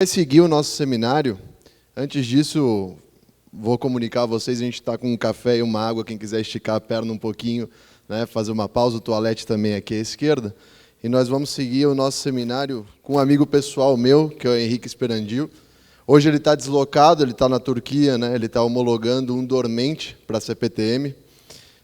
Vai seguir o nosso seminário. Antes disso, vou comunicar a vocês, a gente está com um café e uma água, quem quiser esticar a perna um pouquinho, né, fazer uma pausa, o toalete também aqui à esquerda. E nós vamos seguir o nosso seminário com um amigo pessoal meu, que é o Henrique Esperandil. Hoje ele está deslocado, ele está na Turquia, né, ele está homologando um dormente para a CPTM.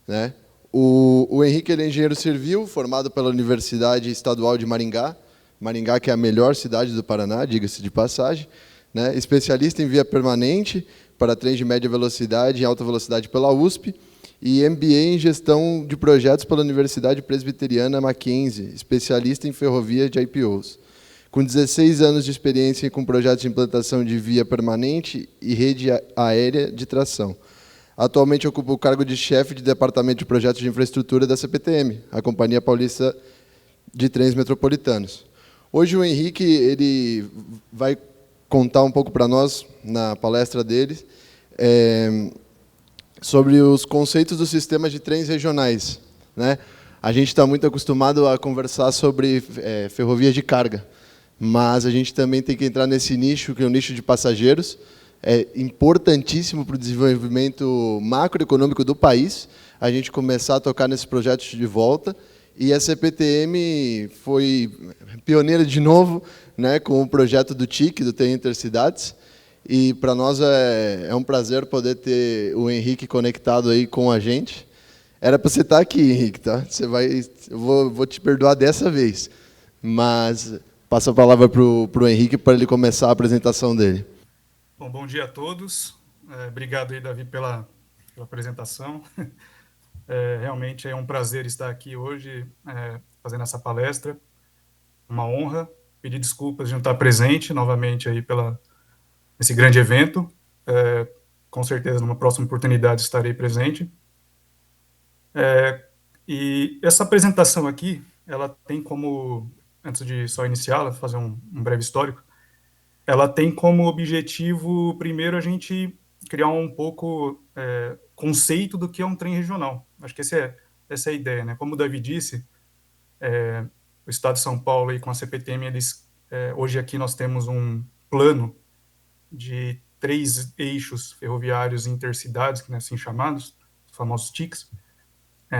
Né. O Henrique ele é engenheiro civil, formado pela Universidade Estadual de Maringá. Maringá, que é a melhor cidade do Paraná, diga-se de passagem, né? Especialista em via permanente para trens de média velocidade e alta velocidade pela USP, e MBA em gestão de projetos pela Universidade Presbiteriana Mackenzie, especialista em ferrovia de IPOs. Com 16 anos de experiência com projetos de implantação de via permanente e rede aérea de tração. Atualmente ocupa o cargo de chefe de departamento de projetos de infraestrutura da CPTM, a Companhia Paulista de Trens Metropolitanos. Hoje o Henrique ele vai contar um pouco para nós, na palestra dele, sobre os conceitos dos sistemas de trens regionais. Né? A gente está muito acostumado a conversar sobre ferrovias de carga, mas a gente também tem que entrar nesse nicho, que é o nicho de passageiros. É importantíssimo para o desenvolvimento macroeconômico do país a gente começar a tocar nesses projetos de volta. E a CPTM foi pioneira de novo, né, com o projeto do TIC, do Trem Intercidades. E para nós é um prazer poder ter o Henrique conectado aí com a gente. Era para você estar aqui, Henrique, tá? Eu vou te perdoar dessa vez. Mas passo a palavra para o Henrique para ele começar a apresentação dele. Bom dia a todos. Obrigado aí, Davi, pela apresentação. Realmente é um prazer estar aqui hoje fazendo essa palestra. Uma honra. Pedir desculpas de não estar presente novamente aí esse grande evento. Com certeza, numa próxima oportunidade, estarei presente. E essa apresentação aqui, ela tem como, antes de só iniciá-la, fazer um breve histórico, ela tem como objetivo, primeiro, a gente criar um pouco conceito do que é um trem regional. Acho que essa é a ideia, né? Como o Davi disse, o Estado de São Paulo e com a CPTM, hoje aqui nós temos um plano de 3 eixos ferroviários intercidades, que né, assim chamados, os famosos TICs,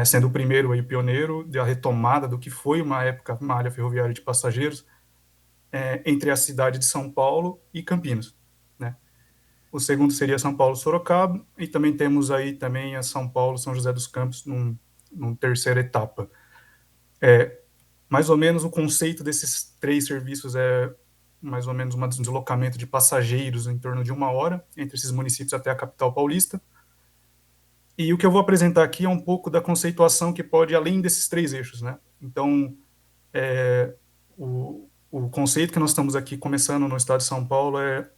sendo o primeiro aí, o pioneiro da retomada do que foi uma época malha ferroviária de passageiros, entre a cidade de São Paulo e Campinas, né? O segundo seria São Paulo-Sorocaba, e também temos aí também a São Paulo-São José dos Campos numa terceira etapa. Mais ou menos o conceito desses 3 serviços é mais ou menos um deslocamento de passageiros em torno de 1 hora entre esses municípios até a capital paulista. E o que eu vou apresentar aqui é um pouco da conceituação que pode ir além desses 3 eixos, né? Então, o conceito que nós estamos aqui começando no estado de São Paulo é,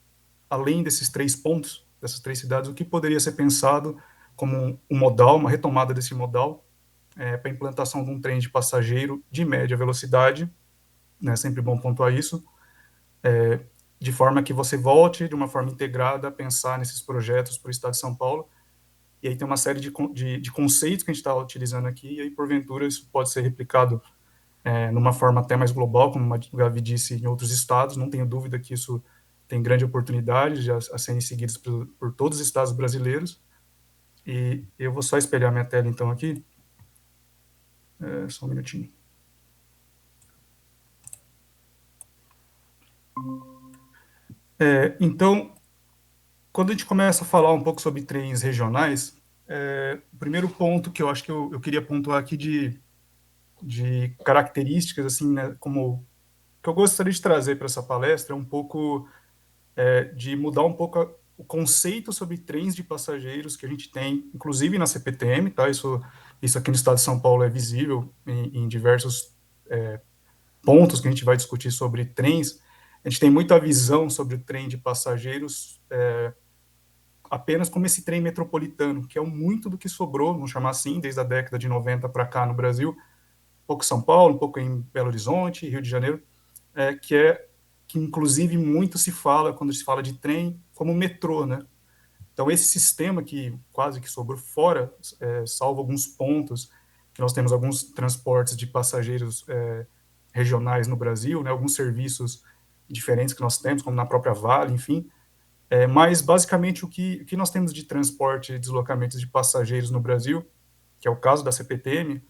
além desses 3 pontos, dessas 3 cidades, o que poderia ser pensado como um modal, uma retomada desse modal, para a implantação de um trem de passageiro de média velocidade, né, sempre bom pontuar isso, de forma que você volte de uma forma integrada a pensar nesses projetos para o estado de São Paulo. E aí tem uma série de conceitos que a gente está utilizando aqui, e aí, porventura, isso pode ser replicado numa forma até mais global, como o Gavi disse, em outros estados. Não tenho dúvida que isso tem grande oportunidade a serem seguidos por todos os estados brasileiros. E eu vou só espelhar minha tela, então, aqui. Só um minutinho. Então, quando a gente começa a falar um pouco sobre trens regionais, o primeiro ponto que eu acho que eu queria pontuar aqui de características, assim, né, como que eu gostaria de trazer para essa palestra é um pouco de mudar um pouco o conceito sobre trens de passageiros que a gente tem, inclusive na CPTM, tá? Isso aqui no estado de São Paulo é visível em diversos pontos que a gente vai discutir sobre trens. A gente tem muita visão sobre o trem de passageiros apenas como esse trem metropolitano, que é muito do que sobrou, vamos chamar assim, desde a década de 90 para cá no Brasil, um pouco São Paulo, um pouco em Belo Horizonte, Rio de Janeiro, que inclusive muito se fala, quando se fala de trem, como metrô, né? Então, esse sistema que quase que sobrou fora, salvo alguns pontos, que nós temos alguns transportes de passageiros regionais no Brasil, né, alguns serviços diferentes que nós temos, como na própria Vale, enfim. Mas, basicamente, o que nós temos de transporte e deslocamentos de passageiros no Brasil, que é o caso da CPTM,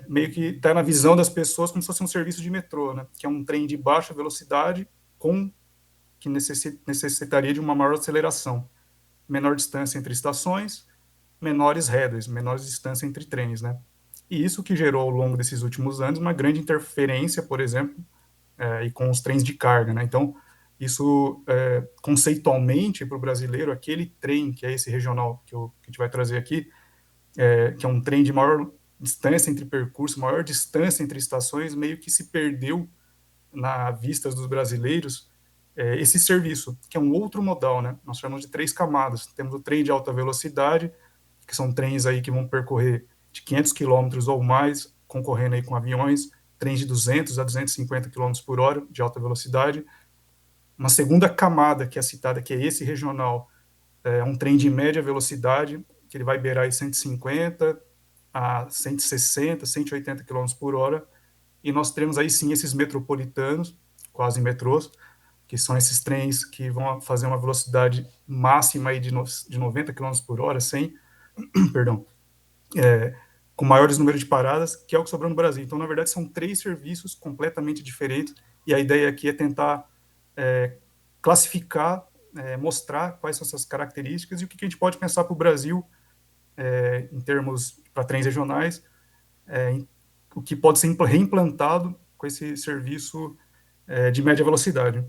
meio que está na visão das pessoas como se fosse um serviço de metrô, né? Que é um trem de baixa velocidade que necessitaria de uma maior aceleração, menor distância entre estações, menores headers, menores distância entre trens, né? E isso que gerou ao longo desses últimos anos uma grande interferência, por exemplo, e com os trens de carga, né? Então, isso, conceitualmente, para o brasileiro, aquele trem, que é esse regional que a gente vai trazer aqui, que é um trem de maior distância entre percursos, maior distância entre estações, meio que se perdeu na vista dos brasileiros esse serviço, que é um outro modal, né? Nós chamamos de 3 camadas. Temos o trem de alta velocidade, que são trens aí que vão percorrer de 500 quilômetros ou mais, concorrendo aí com aviões, trens de 200 a 250 quilômetros por hora de alta velocidade. Uma segunda camada que é citada, que é esse regional, é um trem de média velocidade, que ele vai beirar aí 150 a 160, 180 quilômetros por hora, e nós teremos aí sim esses metropolitanos, quase metrôs, que são esses trens que vão fazer uma velocidade máxima aí de 90 quilômetros por hora, 100, perdão, com maiores números de paradas, que é o que sobrou no Brasil. Então, na verdade, são 3 serviços completamente diferentes, e a ideia aqui é tentar classificar, mostrar quais são essas características e o que a gente pode pensar para o Brasil em termos para trens regionais, o que pode ser reimplantado com esse serviço de média velocidade.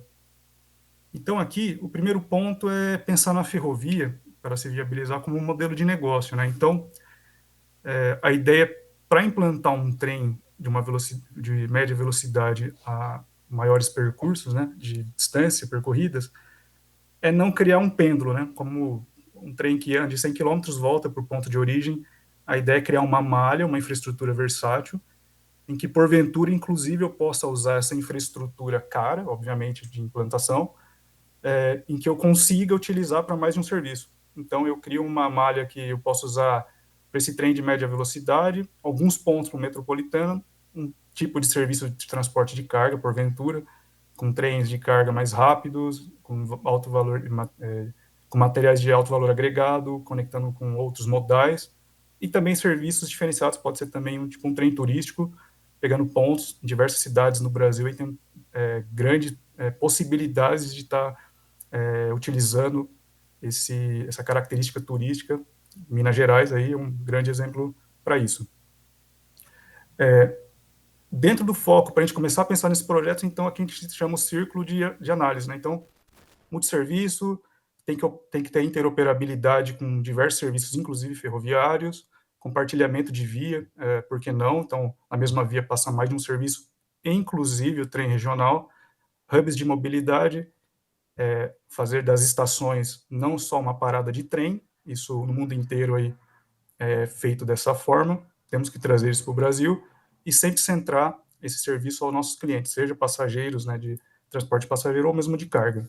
Então, aqui, o primeiro ponto é pensar na ferrovia para se viabilizar como um modelo de negócio, né? Então, a ideia para implantar um trem de média velocidade a maiores percursos, né, de distância percorridas, é não criar um pêndulo, né? Como um trem que anda de 100 quilômetros volta para o ponto de origem. A ideia é criar uma malha, uma infraestrutura versátil, em que, porventura, inclusive, eu possa usar essa infraestrutura cara, obviamente, de implantação, em que eu consiga utilizar para mais de um serviço. Então, eu crio uma malha que eu posso usar para esse trem de média velocidade, alguns pontos para o metropolitano, um tipo de serviço de transporte de carga, porventura, com trens de carga mais rápidos, com alto valor, com materiais de alto valor agregado, conectando com outros modais, e também serviços diferenciados, pode ser também um trem turístico, pegando pontos em diversas cidades no Brasil e tem grandes possibilidades de estar utilizando essa característica turística. Minas Gerais aí é um grande exemplo para isso. Dentro do foco, para a gente começar a pensar nesse projeto, então, aqui a gente chama o círculo de análise, né? Então, multisserviço, tem que ter interoperabilidade com diversos serviços, inclusive ferroviários, compartilhamento de via, por que não? Então, a mesma via passa mais de um serviço, inclusive o trem regional, hubs de mobilidade, fazer das estações não só uma parada de trem, isso no mundo inteiro aí é feito dessa forma, temos que trazer isso para o Brasil, e sempre centrar esse serviço aos nossos clientes, seja passageiros, né, de transporte passageiro ou mesmo de carga.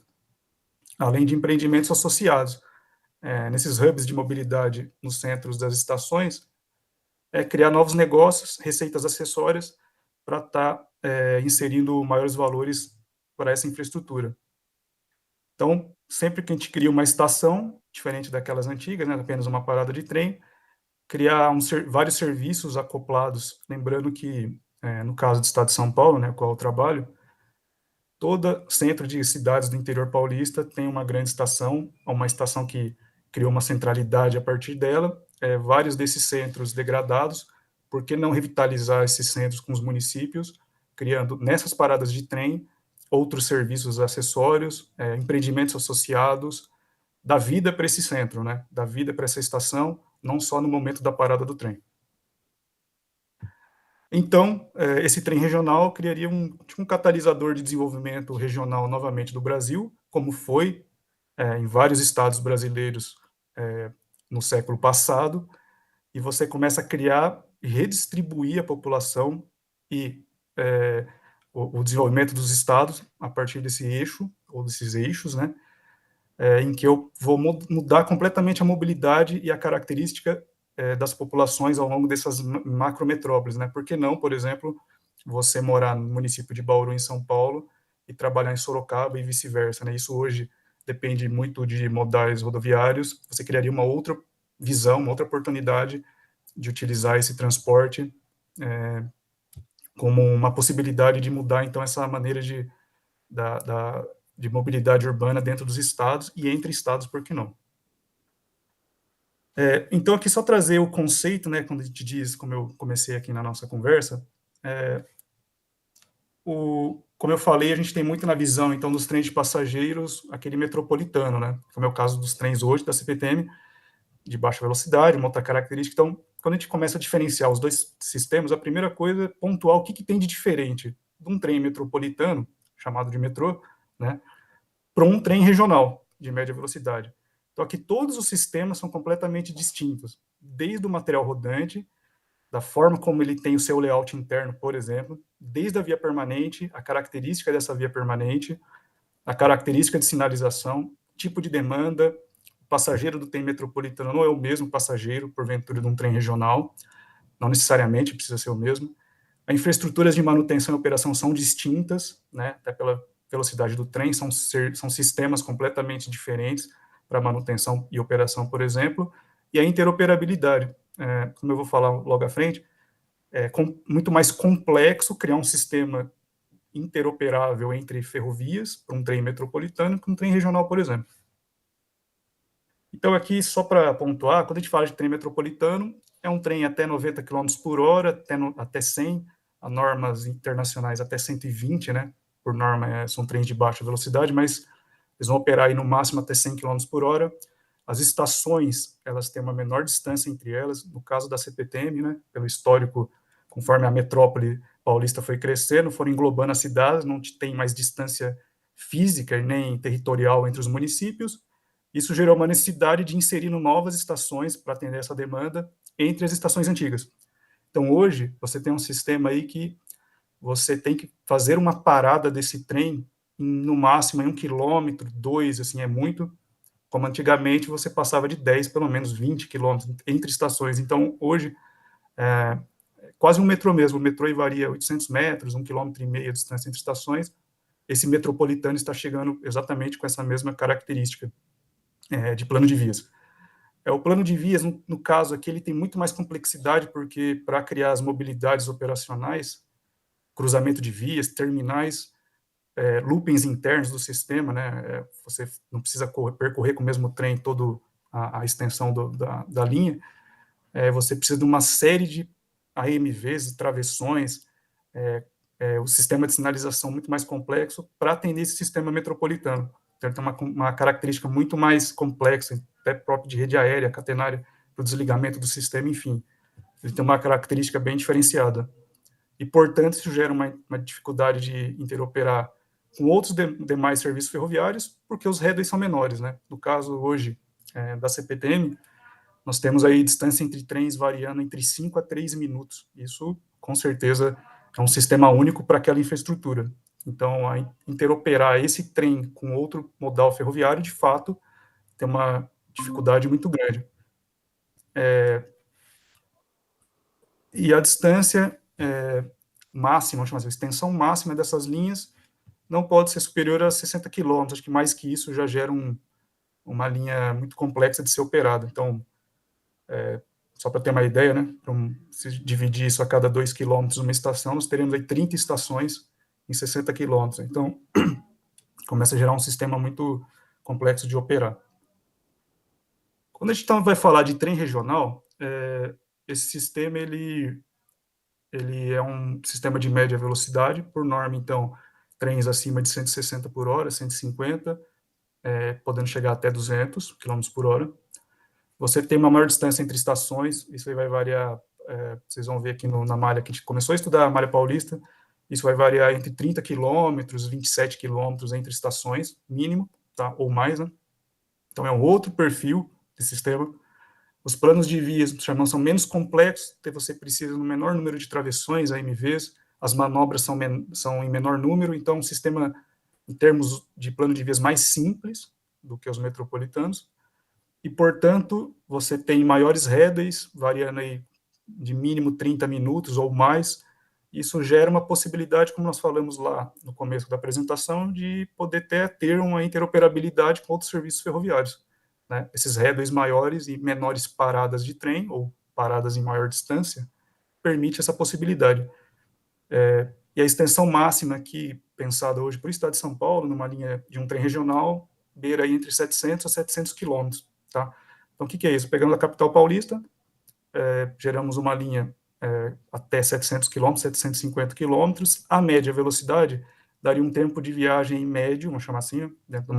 Além de empreendimentos associados. Nesses hubs de mobilidade nos centros das estações, criar novos negócios, receitas acessórias, para estar inserindo maiores valores para essa infraestrutura. Então, sempre que a gente cria uma estação, diferente daquelas antigas, né, apenas uma parada de trem, criar vários serviços acoplados, lembrando que, no caso do estado de São Paulo, né, qual eu trabalho, todo centro de cidades do interior paulista tem uma grande estação, uma estação que criou uma centralidade a partir dela, vários desses centros degradados, por que não revitalizar esses centros com os municípios, criando nessas paradas de trem outros serviços acessórios, empreendimentos associados, da vida para esse centro, né? Da vida para essa estação, não só no momento da parada do trem. Então, esse trem regional criaria um catalisador de desenvolvimento regional novamente do Brasil, como foi em vários estados brasileiros no século passado, e você começa a criar e redistribuir a população e o desenvolvimento dos estados a partir desse eixo, ou desses eixos, né, em que eu vou mudar completamente a mobilidade e a característica das populações ao longo dessas macrometrópoles, né? Por que não, por exemplo, você morar no município de Bauru, em São Paulo, e trabalhar em Sorocaba e vice-versa, né? Isso hoje depende muito de modais rodoviários. Você criaria uma outra visão, uma outra oportunidade de utilizar esse transporte como uma possibilidade de mudar, então, essa maneira de mobilidade urbana dentro dos estados e entre estados, por que não? Então, aqui só trazer o conceito, né, quando a gente diz, como eu comecei aqui na nossa conversa, como eu falei, a gente tem muito na visão, então, dos trens de passageiros, aquele metropolitano, né, como é o caso dos trens hoje da CPTM, de baixa velocidade, uma outra característica. Então, quando a gente começa a diferenciar os dois sistemas, a primeira coisa é pontuar o que tem de diferente de um trem metropolitano, chamado de metrô, né, para um trem regional, de média velocidade. Então, aqui todos os sistemas são completamente distintos, desde o material rodante, da forma como ele tem o seu layout interno, por exemplo, desde a via permanente, a característica dessa via permanente, a característica de sinalização, tipo de demanda, o passageiro do trem metropolitano não é o mesmo passageiro, porventura, de um trem regional, não necessariamente precisa ser o mesmo. As infraestruturas de manutenção e operação são distintas, né, até pela velocidade do trem, são sistemas completamente diferentes para manutenção e operação, por exemplo, e a interoperabilidade, como eu vou falar logo à frente, muito mais complexo criar um sistema interoperável entre ferrovias, para um trem metropolitano, que um trem regional, por exemplo. Então, aqui, só para pontuar, quando a gente fala de trem metropolitano, é um trem até 90 km por hora, até 100, a normas internacionais até 120, né? Por norma, são trens de baixa velocidade, mas eles vão operar aí no máximo até 100 km por hora. As estações, elas têm uma menor distância entre elas. No caso da CPTM, né, pelo histórico, conforme a metrópole paulista foi crescendo, foram englobando as cidades, não tem mais distância física e nem territorial entre os municípios. Isso gerou uma necessidade de inserir novas estações para atender essa demanda entre as estações antigas. Então, hoje, você tem um sistema aí que você tem que fazer uma parada desse trem no máximo em 1 quilômetro, 2, assim, é muito, como antigamente você passava de 10, pelo menos 20 quilômetros entre estações. Então, hoje, quase um metrô mesmo, o metrô varia 800 metros, 1,5 km de distância entre estações, esse metropolitano está chegando exatamente com essa mesma característica de plano de vias. O plano de vias, no caso aqui, ele tem muito mais complexidade, porque para criar as mobilidades operacionais, cruzamento de vias, terminais, loopings internos do sistema, né, você não precisa percorrer com o mesmo trem toda a extensão da linha, você precisa de uma série de AMVs, travessões, o sistema de sinalização muito mais complexo para atender esse sistema metropolitano. Então, ele tem uma característica muito mais complexa, até própria de rede aérea, catenária, para o desligamento do sistema, enfim. Ele tem uma característica bem diferenciada. E, portanto, isso gera uma dificuldade de interoperar com outros demais serviços ferroviários, porque os headways são menores, né? No caso, hoje, da CPTM, nós temos aí distância entre trens variando entre 5 a 3 minutos. Isso, com certeza, é um sistema único para aquela infraestrutura. Então, interoperar esse trem com outro modal ferroviário, de fato, tem uma dificuldade muito grande. E a distância máxima, a extensão máxima dessas linhas não pode ser superior a 60 quilômetros. Acho que mais que isso já gera uma linha muito complexa de ser operada. Então, só para ter uma ideia, né, se dividir isso a cada 2 quilômetros uma estação, nós teremos aí 30 estações em 60 quilômetros. Então, começa a gerar um sistema muito complexo de operar. Quando a gente então vai falar de trem regional, esse sistema ele é um sistema de média velocidade, por norma, então, trens acima de 160 por hora, 150, podendo chegar até 200 km por hora. Você tem uma maior distância entre estações, isso aí vai variar, vocês vão ver aqui na malha, que a gente começou a estudar a malha paulista, isso vai variar entre 30 quilômetros, 27 quilômetros entre estações, mínimo, tá? Ou mais, né? Então, é um outro perfil de sistema. Os planos de vias, são menos complexos, você precisa de um menor número de travessões, AMVs, as manobras são em menor número, então, um sistema, em termos de plano de vias, mais simples do que os metropolitanos, e, portanto, você tem maiores headways, variando aí de mínimo 30 minutos ou mais, Isso gera uma possibilidade, como nós falamos lá no começo da apresentação, de poder ter uma interoperabilidade com outros serviços ferroviários, né? Esses headways maiores e menores paradas de trem, ou paradas em maior distância, permite essa possibilidade. E a extensão máxima aqui, pensada hoje para o estado de São Paulo, numa linha de um trem regional, beira aí entre 700 a 700 quilômetros, tá? Então, o que é isso? Pegamos a capital paulista, geramos uma linha até 700 quilômetros, 750 quilômetros, a média velocidade daria um tempo de viagem médio, vamos chamar assim, dentro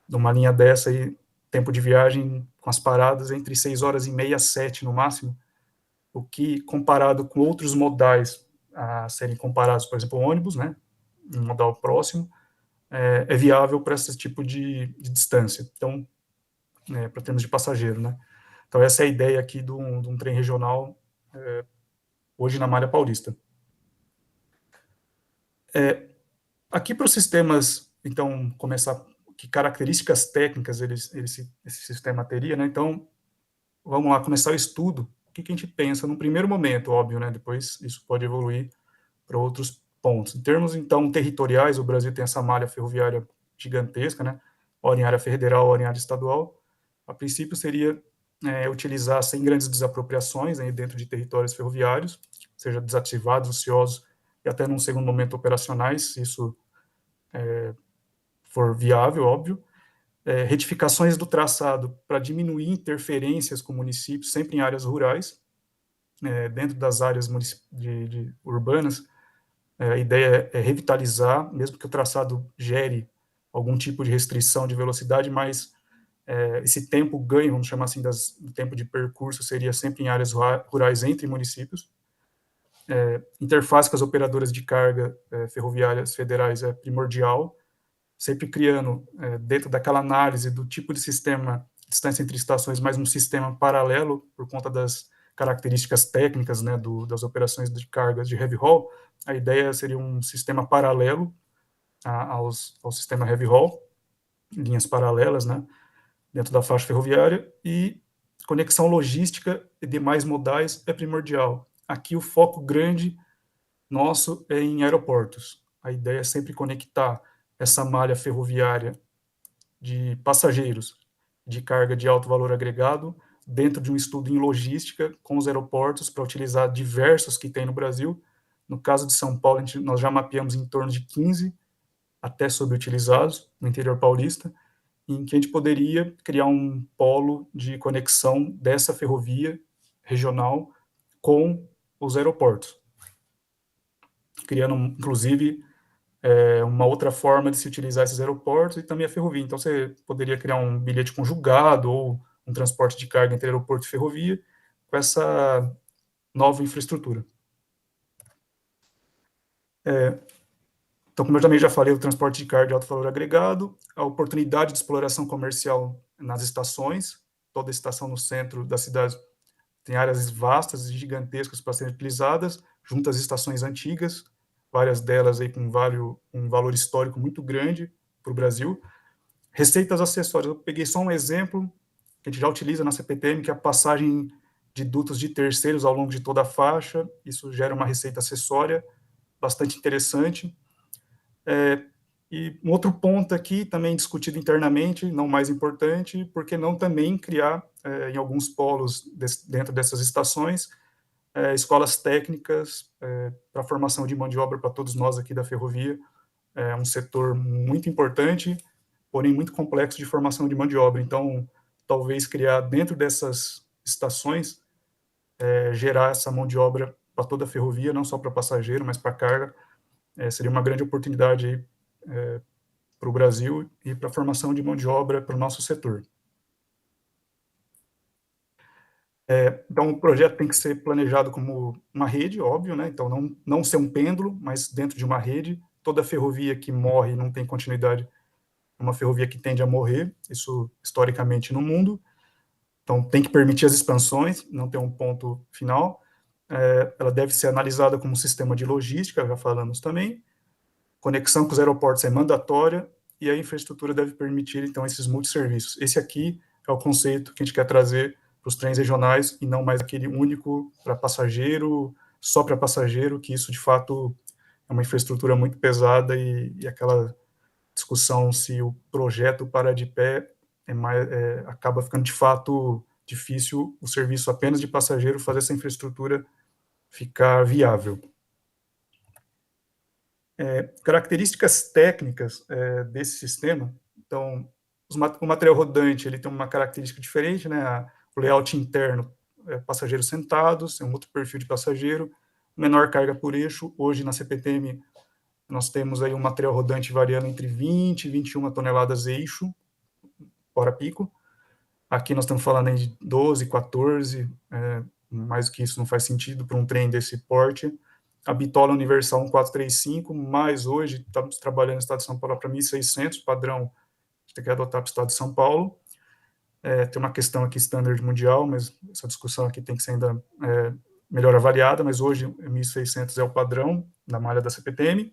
de uma linha dessa aí, tempo de viagem com as paradas entre 6 horas e meia a 7 no máximo, o que, comparado com outros modais a serem comparados, por exemplo, o ônibus, né, um modal próximo, é viável para esse tipo de distância. Então, para termos de passageiro, né. Então, essa é a ideia aqui de um trem regional hoje na Malha Paulista. Aqui para os sistemas, então, começar, que características técnicas esse sistema teria, né? Então, vamos lá, começar o estudo. O que a gente pensa num primeiro momento, óbvio, né? Depois isso pode evoluir para outros pontos. Em termos, então, territoriais, o Brasil tem essa malha ferroviária gigantesca, né? Ora em área federal, ora em área estadual. A princípio seria utilizar sem grandes desapropriações dentro de territórios ferroviários, seja desativados, ociosos, e até num segundo momento operacionais, se isso for viável, óbvio. Retificações do traçado para diminuir interferências com municípios, sempre em áreas rurais, dentro das áreas urbanas. A ideia é revitalizar, mesmo que o traçado gere algum tipo de restrição de velocidade, mas esse tempo ganho, vamos chamar assim, do tempo de percurso, seria sempre em áreas rurais entre municípios. Interface com as operadoras de carga ferroviárias federais é primordial, sempre criando, dentro daquela análise do tipo de sistema, distância entre estações, mais um sistema paralelo, por conta das características técnicas, né, das operações de cargas de heavy haul. A ideia seria um sistema paralelo ao sistema heavy haul, linhas paralelas, né, dentro da faixa ferroviária, e conexão logística e demais modais é primordial. Aqui o foco grande nosso é em aeroportos. A ideia é sempre conectar essa malha ferroviária de passageiros de carga de alto valor agregado dentro de um estudo em logística com os aeroportos para utilizar diversos que tem no Brasil. No caso de São Paulo, nós já mapeamos em torno de 15 até subutilizados no interior paulista, em que a gente poderia criar um polo de conexão dessa ferrovia regional com os aeroportos, criando, inclusive, uma outra forma de se utilizar esses aeroportos e também a ferrovia. Então, você poderia criar um bilhete conjugado ou um transporte de carga entre aeroporto e ferrovia com essa nova infraestrutura. Então, como eu também já falei, o transporte de carga de alto valor agregado, a oportunidade de exploração comercial nas estações, toda estação no centro da cidade tem áreas vastas e gigantescas para serem utilizadas, junto às estações antigas, várias delas aí com um valor histórico muito grande para o Brasil. Receitas acessórias, eu peguei só um exemplo que a gente já utiliza na CPTM, que é a passagem de dutos de terceiros ao longo de toda a faixa. Isso gera uma receita acessória bastante interessante. E um outro ponto aqui, também discutido internamente, não mais importante, por que não também criar, em alguns polos dentro dessas estações, escolas técnicas para a formação de mão de obra para todos nós aqui da ferrovia. É um setor muito importante, porém muito complexo de formação de mão de obra. Então, talvez criar dentro dessas estações, gerar essa mão de obra para toda a ferrovia, não só para passageiro, mas para carga, seria uma grande oportunidade para o Brasil e para a formação de mão de obra para o nosso setor. Então, o projeto tem que ser planejado como uma rede, óbvio, né? Então, não ser um pêndulo, mas dentro de uma rede. Toda ferrovia que morre não tem continuidade, é uma ferrovia que tende a morrer, isso historicamente no mundo. Então, tem que permitir as expansões, não ter um ponto final. Ela deve ser analisada como um sistema de logística, já falamos também. Conexão com os aeroportos é mandatória e a infraestrutura deve permitir, então, esses multisserviços. Esse aqui é o conceito que a gente quer trazer para os trens regionais e não mais aquele único para passageiro, só para passageiro, que isso de fato é uma infraestrutura muito pesada e aquela discussão se o projeto para de pé acaba ficando de fato difícil o serviço apenas de passageiro fazer essa infraestrutura ficar viável. Características técnicas desse sistema. Então, o material rodante ele tem uma característica diferente, né? O layout interno passageiros sentados, tem um outro perfil de passageiro, menor carga por eixo. Hoje, na CPTM, nós temos aí um material rodante variando entre 20 e 21 toneladas eixo, hora pico. Aqui nós estamos falando aí de 12, 14, mais do que isso não faz sentido para um trem desse porte. A bitola universal 1435, mas hoje estamos trabalhando no estado de São Paulo para 1.600, padrão que tem que adotar para o estado de São Paulo. Tem uma questão aqui standard mundial, mas essa discussão aqui tem que ser ainda melhor avaliada, mas hoje 1.600 é o padrão da malha da CPTM,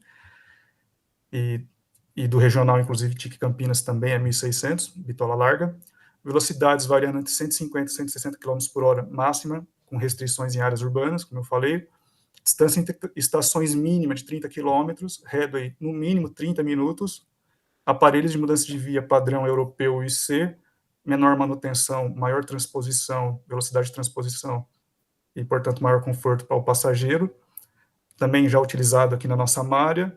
e do regional, inclusive, TIC Campinas também é 1.600, bitola larga. Velocidades variando entre 150 e 160 km por hora máxima, com restrições em áreas urbanas, como eu falei. Distância entre estações mínima de 30 km, headway no mínimo 30 minutos, aparelhos de mudança de via padrão europeu IC, menor manutenção, maior transposição, velocidade de transposição e, portanto, maior conforto para o passageiro. Também já utilizado aqui na nossa malha.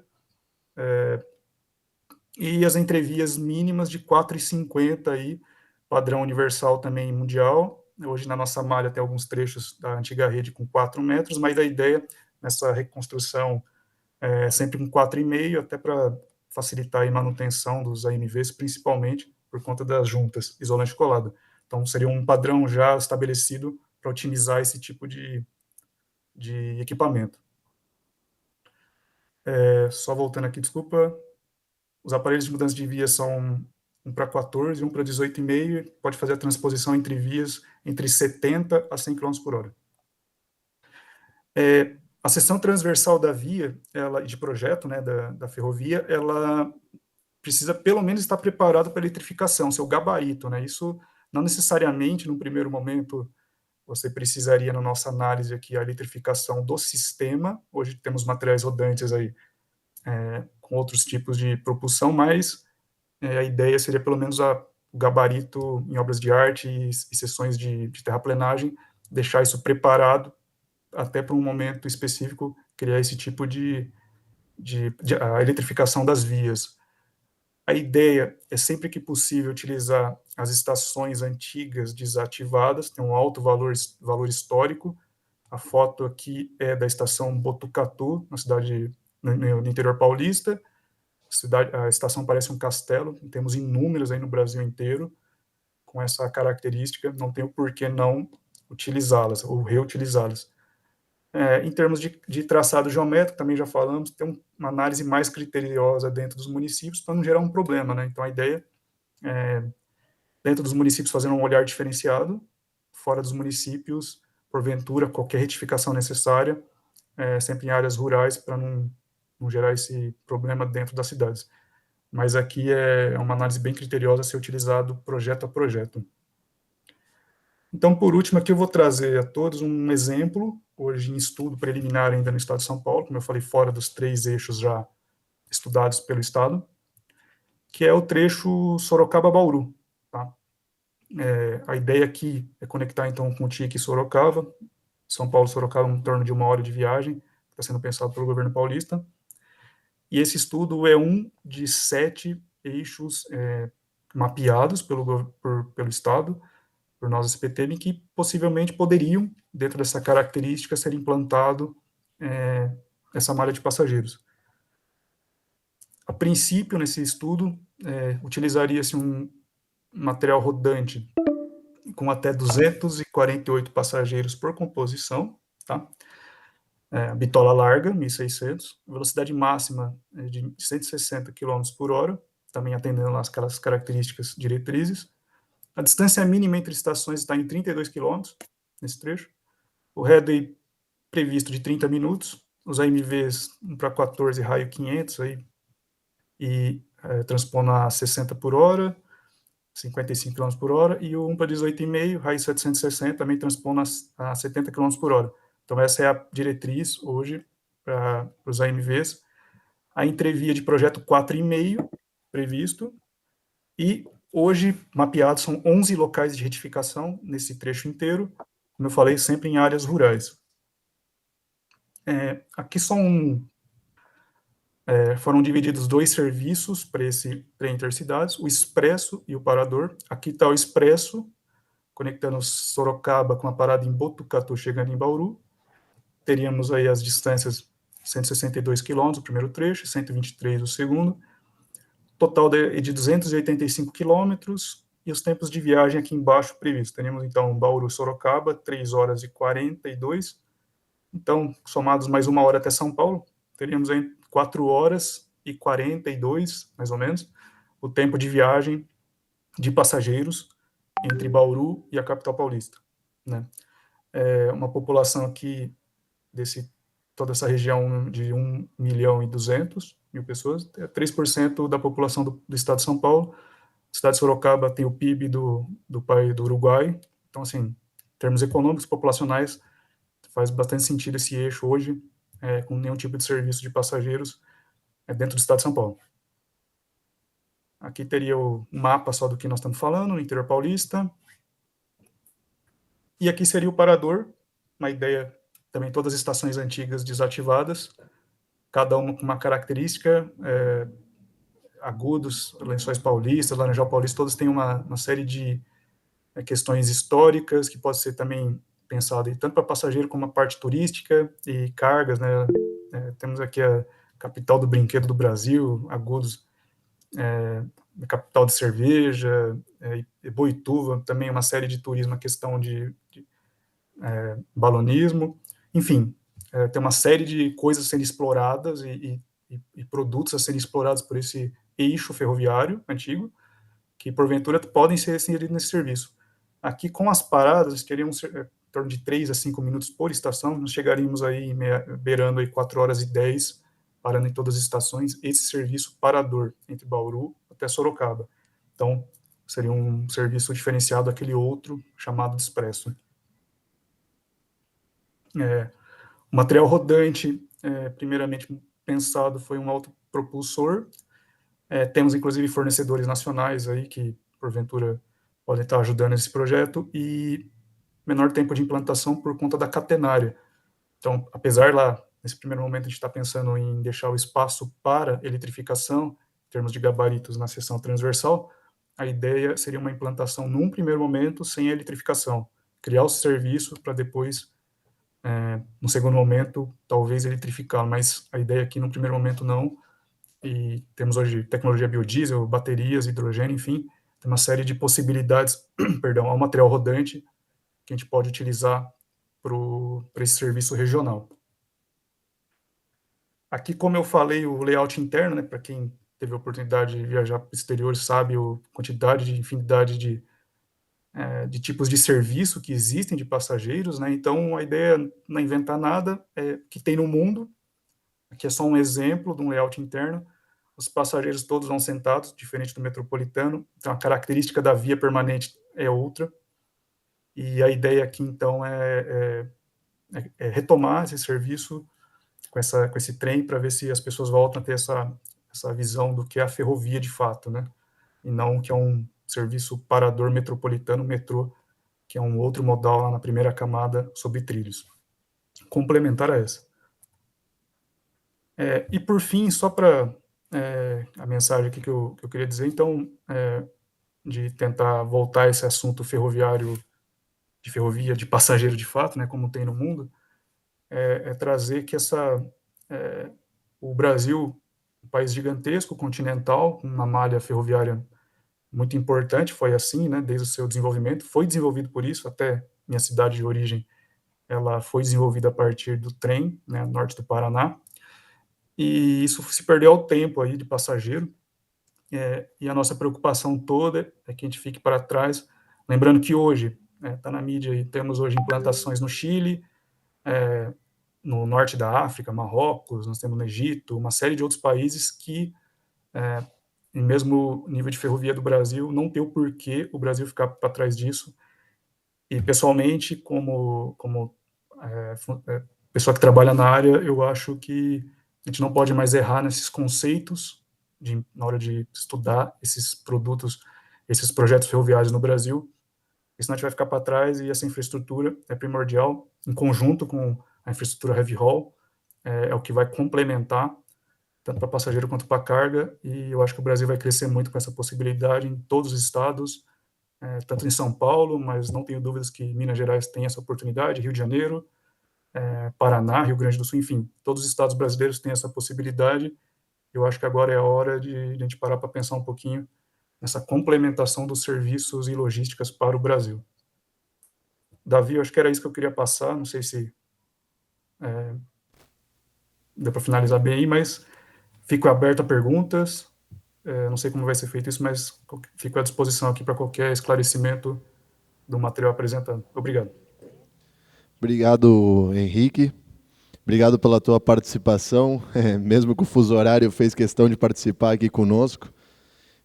E as entrevias mínimas de 4,50 aí, padrão universal também mundial. Hoje na nossa malha tem alguns trechos da antiga rede com 4 metros, mas a ideia nessa reconstrução é sempre com 4,5, até para facilitar a manutenção dos AMVs, principalmente por conta das juntas isolante colado. Então seria um padrão já estabelecido para otimizar esse tipo de equipamento. Só voltando aqui, desculpa. Os aparelhos de mudança de via são um para 14 e um para 18,5, pode fazer a transposição entre vias entre 70 a 100 km por hora. A seção transversal da via, de projeto, né, da ferrovia, ela precisa pelo menos estar preparada para a eletrificação, seu gabarito, né? Isso não necessariamente, num primeiro momento, você precisaria, na nossa análise aqui, a eletrificação do sistema. Hoje temos materiais rodantes aí com outros tipos de propulsão, mas a ideia seria pelo menos o gabarito em obras de arte e sessões de terraplenagem, deixar isso preparado até para um momento específico, criar esse tipo de a eletrificação das vias. A ideia é sempre que possível utilizar as estações antigas desativadas, tem um alto valor histórico. A foto aqui é da estação Botucatu, na cidade no interior paulista. A estação parece um castelo, temos inúmeras aí no Brasil inteiro, com essa característica, não tem o porquê não utilizá-las, ou reutilizá-las. Em termos de traçado geométrico, também já falamos, tem uma análise mais criteriosa dentro dos municípios para não gerar um problema, né? Então, a ideia é, dentro dos municípios, fazer um olhar diferenciado, fora dos municípios, porventura, qualquer retificação necessária, sempre em áreas rurais, para não gerar esse problema dentro das cidades. Mas aqui é uma análise bem criteriosa a ser utilizado projeto a projeto. Então, por último, aqui eu vou trazer a todos um exemplo, hoje em estudo preliminar ainda no estado de São Paulo, como eu falei, fora dos 3 eixos já estudados pelo estado, que é o trecho Sorocaba-Bauru. Tá? A ideia aqui é conectar, então, com o TIC Sorocaba, São Paulo-Sorocaba, em torno de 1 hora de viagem, está sendo pensado pelo governo paulista. E esse estudo é um de 7 eixos mapeados pelo Estado, por nós, SPTM, que possivelmente poderiam, dentro dessa característica, ser implantado essa malha de passageiros. A princípio, nesse estudo, utilizaria-se um material rodante com até 248 passageiros por composição, tá? Bitola larga, 1.600, velocidade máxima de 160 km por hora, também atendendo aquelas características diretrizes. A distância mínima entre estações está em 32 km, nesse trecho. O headway previsto de 30 minutos, os AMVs 1 para 14, raio 500, aí, e transpondo a 60 por hora, 55 km por hora, e o 1 para 18,5, raio 760, também transpondo a 70 km por hora. Então, essa é a diretriz hoje para os AMVs. A entrevia de projeto 4,5 previsto, e hoje mapeados são 11 locais de retificação nesse trecho inteiro, como eu falei, sempre em áreas rurais. Aqui foram divididos 2 serviços para esse trem intercidades, o expresso e o parador. Aqui está o expresso, conectando Sorocaba com a parada em Botucatu, chegando em Bauru. Teríamos aí as distâncias 162 quilômetros, o primeiro trecho, 123 o segundo. Total de 285 quilômetros, e os tempos de viagem aqui embaixo previstos. Teríamos, então, Bauru-Sorocaba, 3 horas e 42. Então, somados mais 1 hora até São Paulo, teríamos aí 4 horas e 42, mais ou menos, o tempo de viagem de passageiros entre Bauru e a capital paulista, né? Uma população aqui, toda essa região de 1.200.000 pessoas, 3% da população do estado de São Paulo. A cidade de Sorocaba tem o PIB do país do Uruguai. Então, assim, em termos econômicos, populacionais, faz bastante sentido esse eixo hoje, com nenhum tipo de serviço de passageiros dentro do estado de São Paulo. Aqui teria o mapa só do que nós estamos falando, no interior paulista. E aqui seria o parador, uma ideia também, todas as estações antigas desativadas, cada uma com uma característica, Agudos, Lençóis Paulistas, Laranjal Paulista, todos têm uma série de questões históricas, que pode ser também pensado tanto para passageiro como a parte turística e cargas, né? Temos aqui a capital do brinquedo do Brasil, Agudos, a capital de cerveja, Boituva, também uma série de turismo, a questão de balonismo, enfim, tem uma série de coisas sendo exploradas e produtos a serem explorados por esse eixo ferroviário antigo, que porventura podem ser inseridos nesse serviço. Aqui, com as paradas, teriam em torno de 3 a 5 minutos por estação, nós chegaríamos aí beirando aí 4 horas e 10, parando em todas as estações, esse serviço parador, entre Bauru até Sorocaba. Então, seria um serviço diferenciado daquele outro, chamado de expresso. O material rodante, primeiramente pensado, foi um autopropulsor. Temos, inclusive, fornecedores nacionais aí que, porventura, podem estar ajudando nesse projeto, e menor tempo de implantação por conta da catenária. Então, apesar lá, nesse primeiro momento, a gente está pensando em deixar o espaço para eletrificação, em termos de gabaritos na seção transversal, a ideia seria uma implantação, num primeiro momento, sem a eletrificação, criar o serviço para depois, no segundo momento, talvez eletrificar, mas a ideia aqui, no primeiro momento, não. E temos hoje tecnologia biodiesel, baterias, hidrogênio, enfim, tem uma série de possibilidades, perdão, ao material rodante que a gente pode utilizar para esse serviço regional. Aqui, como eu falei, o layout interno, né, para quem teve a oportunidade de viajar para o exterior, sabe a quantidade de infinidade de tipos de serviço que existem de passageiros, né? Então, a ideia não é inventar nada, que tem no mundo. Aqui é só um exemplo de um layout interno. Os passageiros todos vão sentados, diferente do metropolitano. Então, a característica da via permanente é outra. E a ideia aqui, então, é retomar esse serviço com esse trem, para ver se as pessoas voltam a ter essa visão do que é a ferrovia de fato, né? E não que é um serviço parador metropolitano, metrô, que é um outro modal lá na primeira camada sobre trilhos. Complementar a essa. E por fim, só para a mensagem aqui que eu queria dizer, então, de tentar voltar a esse assunto ferroviário, de ferrovia, de passageiro de fato, né, como tem no mundo, trazer que o Brasil, um país gigantesco, continental, com uma malha ferroviária muito importante, foi assim, né, desde o seu desenvolvimento, foi desenvolvido por isso, até minha cidade de origem, ela foi desenvolvida a partir do trem, né, norte do Paraná, e isso se perdeu ao tempo aí de passageiro, e a nossa preocupação toda é que a gente fique para trás, lembrando que hoje, está na mídia, e temos hoje implantações no Chile, no norte da África, Marrocos, nós temos no Egito, uma série de outros países que, em mesmo nível de ferrovia do Brasil, não tem o porquê o Brasil ficar para trás disso. E, pessoalmente, como pessoa que trabalha na área, eu acho que a gente não pode mais errar nesses conceitos na hora de estudar esses produtos, esses projetos ferroviários no Brasil, porque senão a gente vai ficar para trás e essa infraestrutura é primordial, em conjunto com a infraestrutura heavy haul, é o que vai complementar, tanto para passageiro quanto para carga, e eu acho que o Brasil vai crescer muito com essa possibilidade em todos os estados, tanto em São Paulo, mas não tenho dúvidas que Minas Gerais tem essa oportunidade, Rio de Janeiro, Paraná, Rio Grande do Sul, enfim, todos os estados brasileiros têm essa possibilidade. Eu acho que agora é a hora de a gente parar para pensar um pouquinho nessa complementação dos serviços e logísticas para o Brasil. Davi, eu acho que era isso que eu queria passar, não sei se deu para finalizar bem aí, mas fico aberto a perguntas, não sei como vai ser feito isso, mas fico à disposição aqui para qualquer esclarecimento do material apresentado. Obrigado. Obrigado, Henrique. Obrigado pela tua participação, mesmo com o fuso horário, fez questão de participar aqui conosco.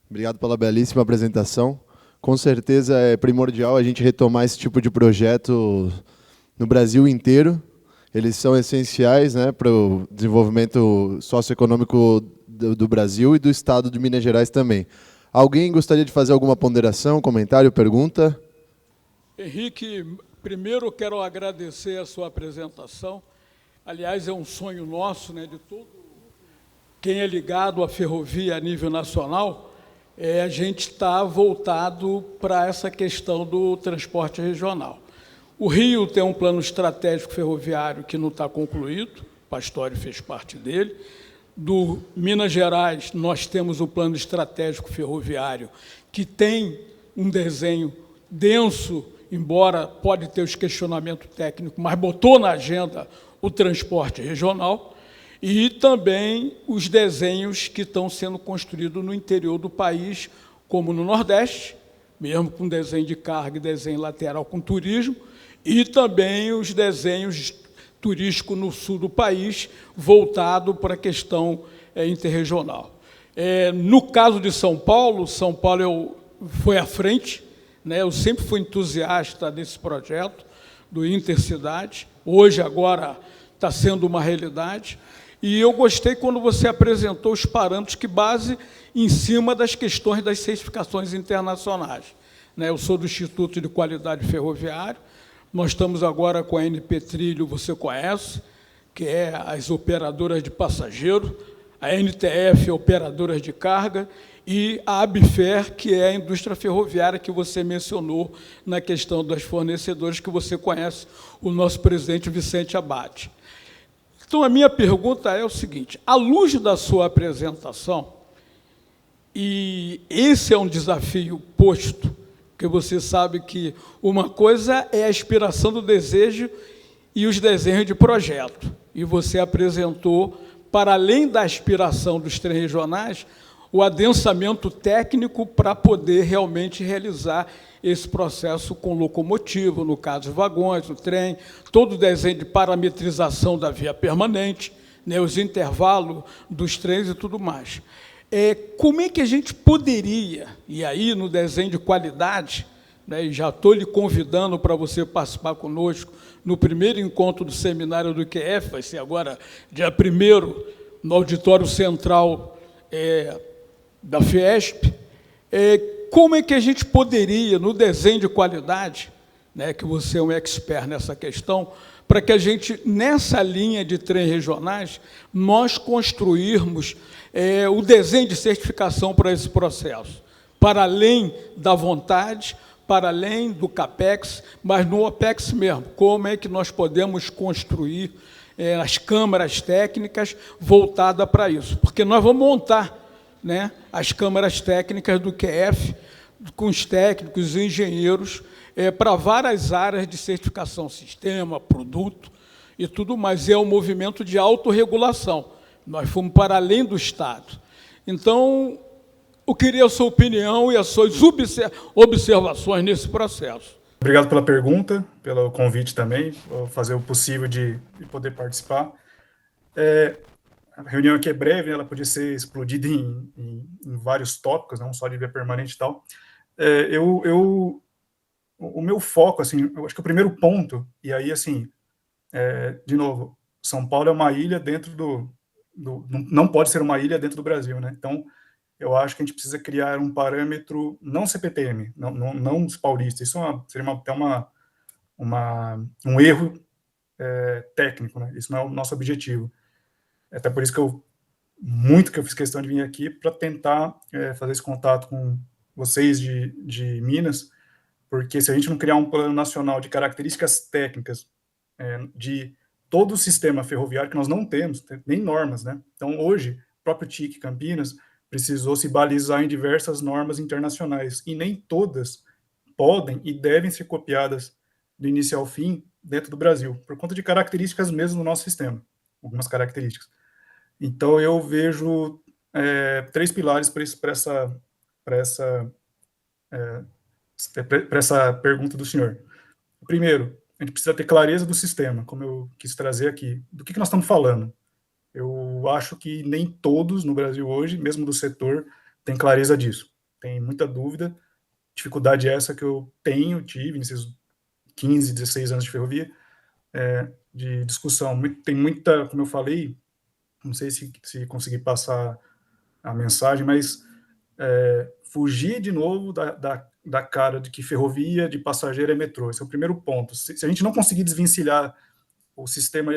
Obrigado pela belíssima apresentação. Com certeza é primordial a gente retomar esse tipo de projeto no Brasil inteiro. Eles são essenciais, né, para o desenvolvimento socioeconômico do Brasil e do estado de Minas Gerais também. Alguém gostaria de fazer alguma ponderação, comentário, pergunta? Henrique, primeiro eu quero agradecer a sua apresentação. Aliás, é um sonho nosso, né, de todo quem é ligado à ferrovia a nível nacional, a gente está voltado para essa questão do transporte regional. O Rio tem um plano estratégico ferroviário que não está concluído, o Pastori fez parte dele. Do Minas Gerais, nós temos o plano estratégico ferroviário, que tem um desenho denso, embora pode ter os questionamentos técnicos, mas botou na agenda o transporte regional, e também os desenhos que estão sendo construídos no interior do país, como no Nordeste, mesmo com desenho de carga e desenho lateral com turismo, e também os desenhos turísticos no sul do país, voltado para a questão interregional. No caso de São Paulo foi à frente, né? Eu sempre fui entusiasta desse projeto, do Intercidade, hoje, agora, está sendo uma realidade, e eu gostei quando você apresentou os parâmetros que base em cima das questões das certificações internacionais. Eu sou do Instituto de Qualidade Ferroviária, nós estamos agora com a NP Trilho, você conhece, que é as operadoras de passageiro, a NTF, operadoras de carga, e a ABFER, que é a indústria ferroviária que você mencionou na questão dos fornecedores, que você conhece, o nosso presidente Vicente Abate. Então, a minha pergunta é o seguinte, à luz da sua apresentação, e esse é um desafio posto, porque você sabe que uma coisa é a inspiração do desejo e os desenhos de projeto, e você apresentou, para além da aspiração dos trens regionais, o adensamento técnico para poder realmente realizar esse processo com locomotiva, no caso dos vagões, o trem, todo o desenho de parametrização da via permanente, né, os intervalos dos trens e tudo mais. Como é que a gente poderia, e aí no desenho de qualidade, né, e já estou lhe convidando para você participar conosco no primeiro encontro do seminário do IQF, vai ser agora dia 1º, no Auditório Central da Fiesp, como é que a gente poderia, no desenho de qualidade, né, que você é um expert nessa questão, para que a gente, nessa linha de trens regionais, nós construirmos o desenho de certificação para esse processo, para além da vontade, para além do CAPEX, mas no OPEX mesmo, como é que nós podemos construir as câmaras técnicas voltadas para isso, porque nós vamos montar, né, as câmaras técnicas do QF, com os técnicos e engenheiros, para várias áreas de certificação, sistema, produto e tudo mais. É um movimento de autorregulação. Nós fomos para além do Estado. Então, eu queria a sua opinião e as suas observações nesse processo. Obrigado pela pergunta, pelo convite também, vou fazer o possível de poder participar. A reunião aqui é breve, ela podia ser explodida em vários tópicos, não só de via permanente e tal. O meu foco, assim, eu acho que o primeiro ponto, e aí, assim, de novo, São Paulo é uma ilha dentro não pode ser uma ilha dentro do Brasil, né? Então, eu acho que a gente precisa criar um parâmetro, não CPTM, não os paulistas, isso seria até um erro técnico, né? Isso não é o nosso objetivo. Até por isso que eu fiz questão de vir aqui para tentar fazer esse contato com vocês de Minas, porque se a gente não criar um plano nacional de características técnicas de todo o sistema ferroviário, que nós não temos, nem normas, né? Então, hoje, o próprio TIC Campinas precisou se balizar em diversas normas internacionais, e nem todas podem e devem ser copiadas do início ao fim dentro do Brasil, por conta de características mesmo do nosso sistema, algumas características. Então, eu vejo 3 pilares para essa pergunta do senhor. Primeiro, a gente precisa ter clareza do sistema, como eu quis trazer aqui. Do que nós estamos falando? Eu acho que nem todos no Brasil hoje, mesmo do setor, têm clareza disso. Tem muita dúvida, dificuldade essa que eu tive nesses 15, 16 anos de ferrovia, de discussão. Tem muita, como eu falei, não sei se consegui passar a mensagem, mas fugir de novo da cara de que ferrovia de passageiro é metrô. Esse é o primeiro ponto. Se a gente não conseguir desvencilhar o sistema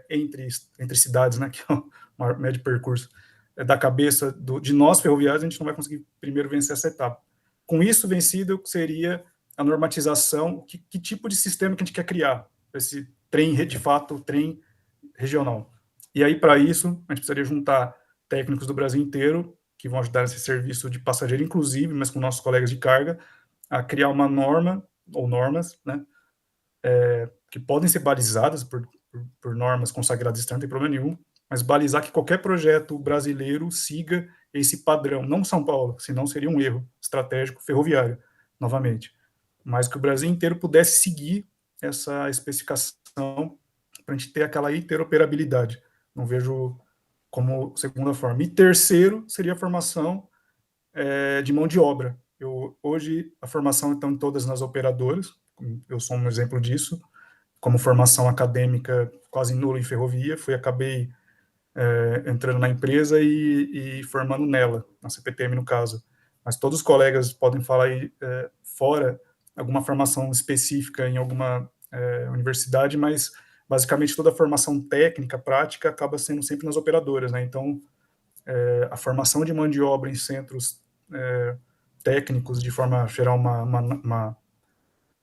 entre cidades, né, que é o maior médio percurso, da cabeça de nós ferroviários, a gente não vai conseguir primeiro vencer essa etapa. Com isso vencido, seria a normatização, que tipo de sistema que a gente quer criar, esse trem, de fato, trem regional. E aí, para isso, a gente precisaria juntar técnicos do Brasil inteiro, que vão ajudar nesse serviço de passageiro, inclusive, mas com nossos colegas de carga, a criar uma norma, ou normas, né, que podem ser balizadas por normas consagradas, não tem problema nenhum, mas balizar que qualquer projeto brasileiro siga esse padrão, não São Paulo, senão seria um erro estratégico ferroviário, novamente, mas que o Brasil inteiro pudesse seguir essa especificação para a gente ter aquela interoperabilidade. Não vejo como segunda forma. E terceiro seria a formação de mão de obra. Hoje, a formação está em todas nas operadoras, eu sou um exemplo disso, como formação acadêmica quase nula em ferrovia, acabei entrando na empresa e formando nela, na CPTM no caso. Mas todos os colegas podem falar aí fora alguma formação específica em alguma universidade, mas basicamente toda a formação técnica, prática, acaba sendo sempre nas operadoras, né? Então, a formação de mão de obra em centros técnicos, de forma a gerar uma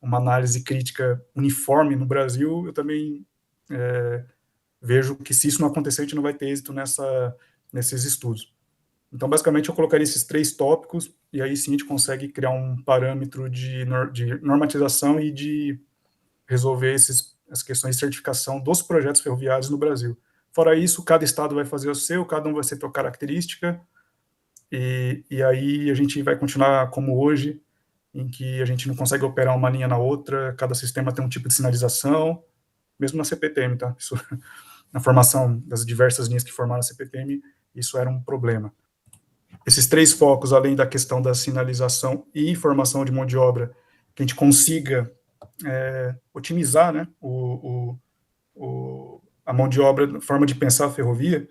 análise crítica uniforme no Brasil, eu também vejo que se isso não acontecer, a gente não vai ter êxito nesses estudos. Então, basicamente, eu colocaria esses 3 tópicos, e aí sim a gente consegue criar um parâmetro de normatização e de resolver as questões de certificação dos projetos ferroviários no Brasil. Fora isso, cada estado vai fazer o seu, cada um vai ter sua característica, e aí a gente vai continuar como hoje, em que a gente não consegue operar uma linha na outra, cada sistema tem um tipo de sinalização, mesmo na CPTM, tá? Isso, na formação das diversas linhas que formaram a CPTM, isso era um problema. Esses 3 focos, além da questão da sinalização e formação de mão de obra, que a gente consiga otimizar, né, a mão de obra, a forma de pensar a ferrovia,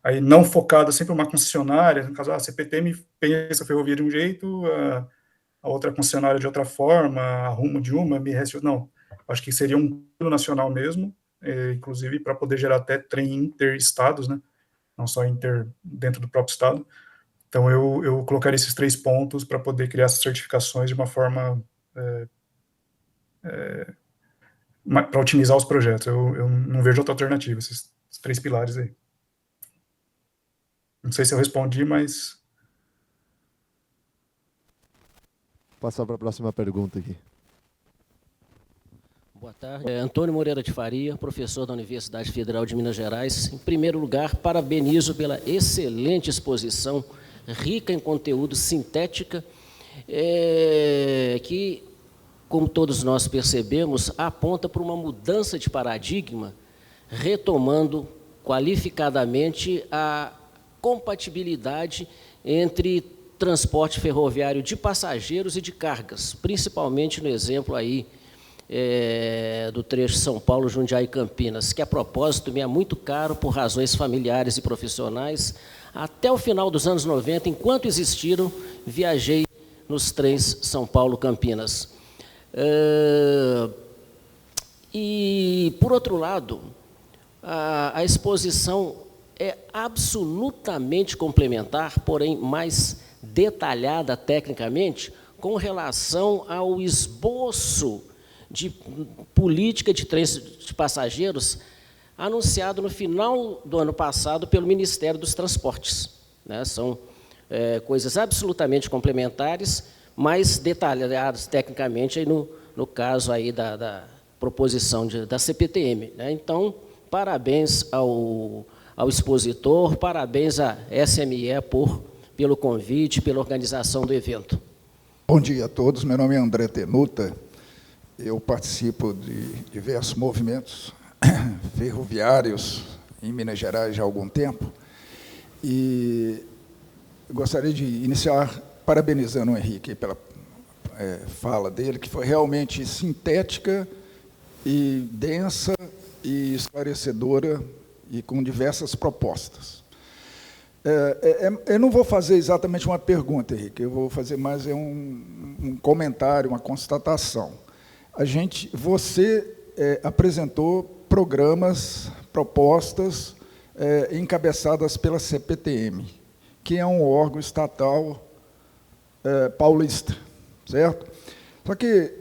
aí não focada sempre uma concessionária, no caso, a CPTM pensa a ferrovia de um jeito, a outra concessionária de outra forma, a Rumo de uma, não. Acho que seria um plano nacional mesmo, inclusive para poder gerar até trem interestados, né, não só dentro do próprio estado. Então, eu colocaria esses 3 pontos para poder criar essas certificações de uma forma para otimizar os projetos. Eu não vejo outra alternativa, esses 3 pilares aí. Não sei se eu respondi, mas... Vou passar para a próxima pergunta aqui. Boa tarde. Antônio Moreira de Faria, professor da Universidade Federal de Minas Gerais. Em primeiro lugar, parabenizo pela excelente exposição, rica em conteúdo, sintética, que, como todos nós percebemos, aponta para uma mudança de paradigma, retomando qualificadamente a compatibilidade entre transporte ferroviário de passageiros e de cargas, principalmente no exemplo aí do trecho São Paulo, Jundiaí e Campinas, que a propósito me é muito caro por razões familiares e profissionais. Até o final dos anos 90, enquanto existiram, viajei nos trens São Paulo-Campinas. E, por outro lado, a exposição é absolutamente complementar, porém mais detalhada tecnicamente, com relação ao esboço de política de trens de passageiros anunciado no final do ano passado pelo Ministério dos Transportes, né? São coisas absolutamente complementares, mas detalhadas tecnicamente aí no caso aí da proposição da CPTM, né? Então, parabéns ao expositor, parabéns à SME pelo convite, pela organização do evento. Bom dia a todos, meu nome é André Tenuta, eu participo de diversos movimentos ferroviários em Minas Gerais já há algum tempo, e gostaria de iniciar parabenizando o Henrique pela fala dele, que foi realmente sintética e densa e esclarecedora e com diversas propostas. Eu não vou fazer exatamente uma pergunta, Henrique, eu vou fazer mais um comentário, uma constatação. Você apresentou programas, propostas encabeçadas pela CPTM, que é um órgão estatal paulista, certo? Só que,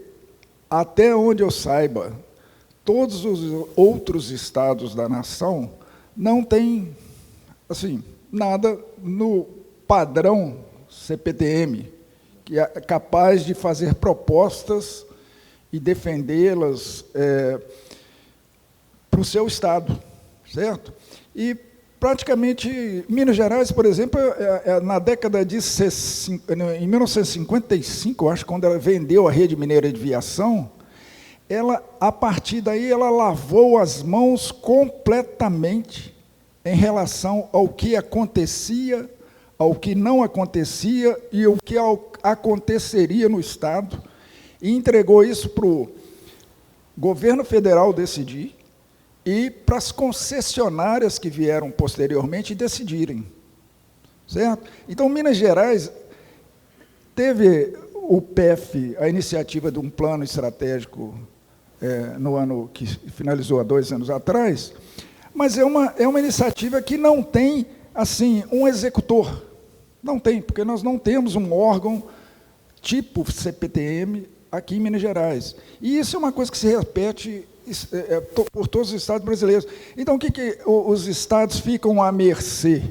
até onde eu saiba, todos os outros estados da nação não têm, assim, nada no padrão CPTM, que é capaz de fazer propostas e defendê-las para o seu estado, certo? E, praticamente, Minas Gerais, por exemplo, na década de... em 1955, eu acho, quando ela vendeu a Rede Mineira de Viação, a partir daí, ela lavou as mãos completamente em relação ao que acontecia, ao que não acontecia e o que aconteceria no Estado, e entregou isso para o governo federal decidir e para as concessionárias que vieram posteriormente decidirem, certo? Então, Minas Gerais teve o PEF, a iniciativa de um plano estratégico no ano que finalizou há 2 anos atrás, mas é uma iniciativa que não tem, assim, um executor. Não tem, porque nós não temos um órgão tipo CPTM aqui em Minas Gerais. E isso é uma coisa que se repete por todos os estados brasileiros. Então, o que os estados ficam à mercê?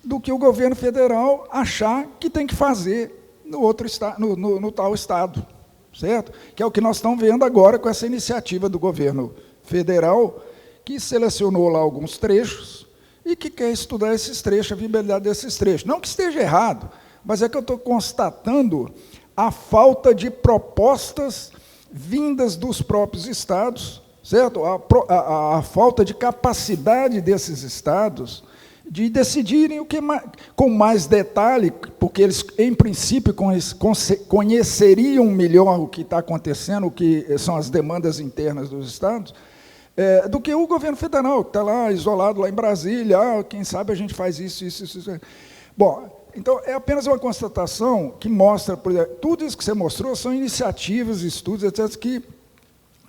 Do que o governo federal achar que tem que fazer no tal estado, certo? Que é o que nós estamos vendo agora com essa iniciativa do governo federal, que selecionou lá alguns trechos e que quer estudar esses trechos, a viabilidade desses trechos. Não que esteja errado, mas é que eu estou constatando a falta de propostas vindas dos próprios estados, certo? A falta de capacidade desses estados de decidirem o que com mais detalhe, porque eles, em princípio, conheceriam melhor o que está acontecendo, o que são as demandas internas dos estados, do que o governo federal, que está lá isolado lá em Brasília, quem sabe a gente faz isso. Bom, então, é apenas uma constatação que mostra, por exemplo, tudo isso que você mostrou são iniciativas, estudos, etc., que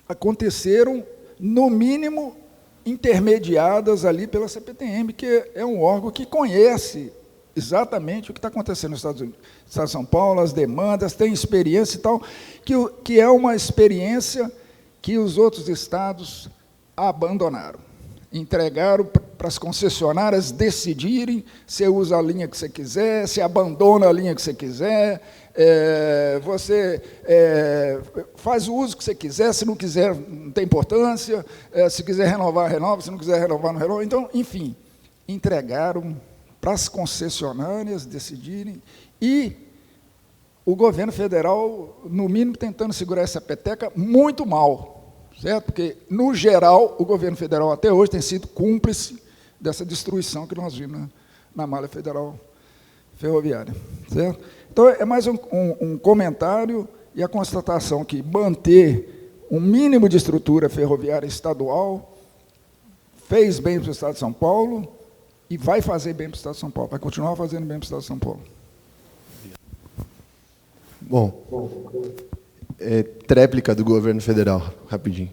aconteceram, no mínimo, intermediadas ali pela CPTM, que é um órgão que conhece exatamente o que está acontecendo nos Estados Unidos, Estado de São Paulo, as demandas, tem experiência e tal, que é uma experiência que os outros estados abandonaram. Entregaram para as concessionárias decidirem se usa a linha que você quiser, se abandona a linha que você quiser, você faz o uso que você quiser, se não quiser, não tem importância, se quiser renovar, renova, se não quiser renovar, não renova. Então, enfim, entregaram para as concessionárias decidirem e o governo federal, no mínimo, tentando segurar essa peteca muito mal, certo? Porque, no geral, o governo federal até hoje tem sido cúmplice dessa destruição que nós vimos na malha federal ferroviária, certo? Então, é mais um comentário e a constatação que manter um mínimo de estrutura ferroviária estadual, fez bem para o Estado de São Paulo e vai fazer bem para o Estado de São Paulo, vai continuar fazendo bem para o Estado de São Paulo. Bom, tréplica do governo federal, rapidinho.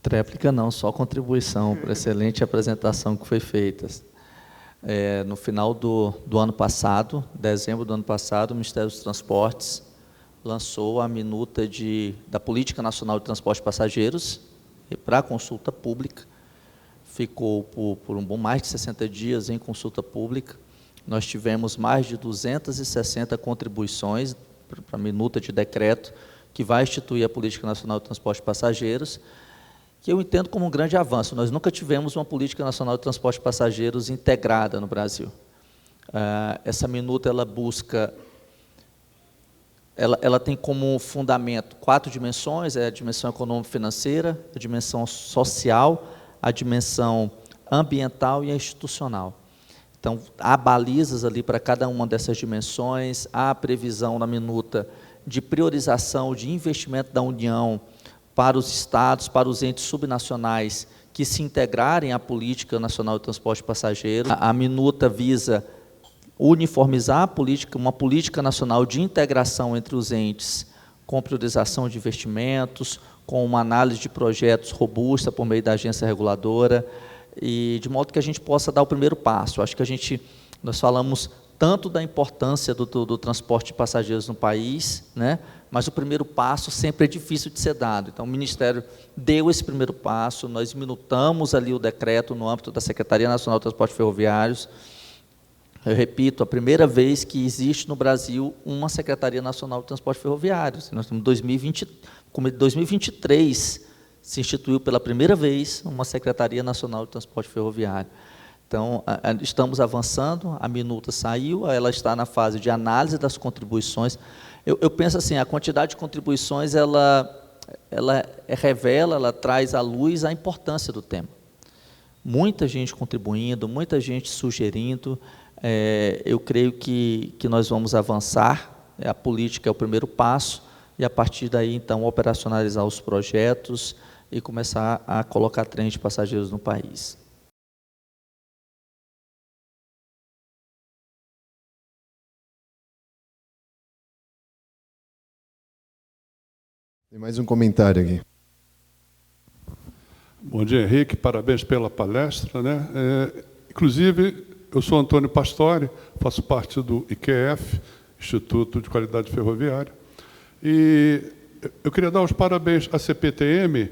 Tréplica não, só contribuição para a excelente apresentação que foi feita. No final do ano passado, dezembro do ano passado, o Ministério dos Transportes lançou a minuta da Política Nacional de Transporte de Passageiros para consulta pública. Ficou por mais de 60 dias em consulta pública. Nós tivemos mais de 260 contribuições para a minuta de decreto que vai instituir a Política Nacional de Transporte de Passageiros, que eu entendo como um grande avanço. Nós nunca tivemos uma Política Nacional de Transporte de Passageiros integrada no Brasil. Essa minuta, ela busca, ela tem como fundamento 4 dimensões: a dimensão econômico-financeira, a dimensão social, a dimensão ambiental e a institucional. Então, há balizas ali para cada uma dessas dimensões, há a previsão na minuta de priorização de investimento da União para os estados, para os entes subnacionais que se integrarem à Política Nacional de Transporte de Passageiros. A minuta visa uniformizar uma política nacional de integração entre os entes, com priorização de investimentos, com uma análise de projetos robusta por meio da agência reguladora, e de modo que a gente possa dar o primeiro passo. Acho que nós falamos tanto da importância do transporte de passageiros no país, né? Mas o primeiro passo sempre é difícil de ser dado. Então, o Ministério deu esse primeiro passo, nós minutamos ali o decreto no âmbito da Secretaria Nacional de Transportes Ferroviários. Eu repito, a primeira vez que existe no Brasil uma Secretaria Nacional de Transportes Ferroviários. Nós temos 2023, se instituiu pela primeira vez uma Secretaria Nacional de Transporte Ferroviário. Então, estamos avançando, a minuta saiu, ela está na fase de análise das contribuições. Eu penso assim, a quantidade de contribuições, ela revela, ela traz à luz a importância do tema. Muita gente contribuindo, muita gente sugerindo. Eu creio que nós vamos avançar, a política é o primeiro passo, e a partir daí, então, operacionalizar os projetos e começar a colocar trens de passageiros no país. Tem mais um comentário aqui. Bom dia, Henrique. Parabéns pela palestra, né? Inclusive, eu sou Antônio Pastore, faço parte do IQF, Instituto de Qualidade Ferroviária, e eu queria dar os parabéns à CPTM,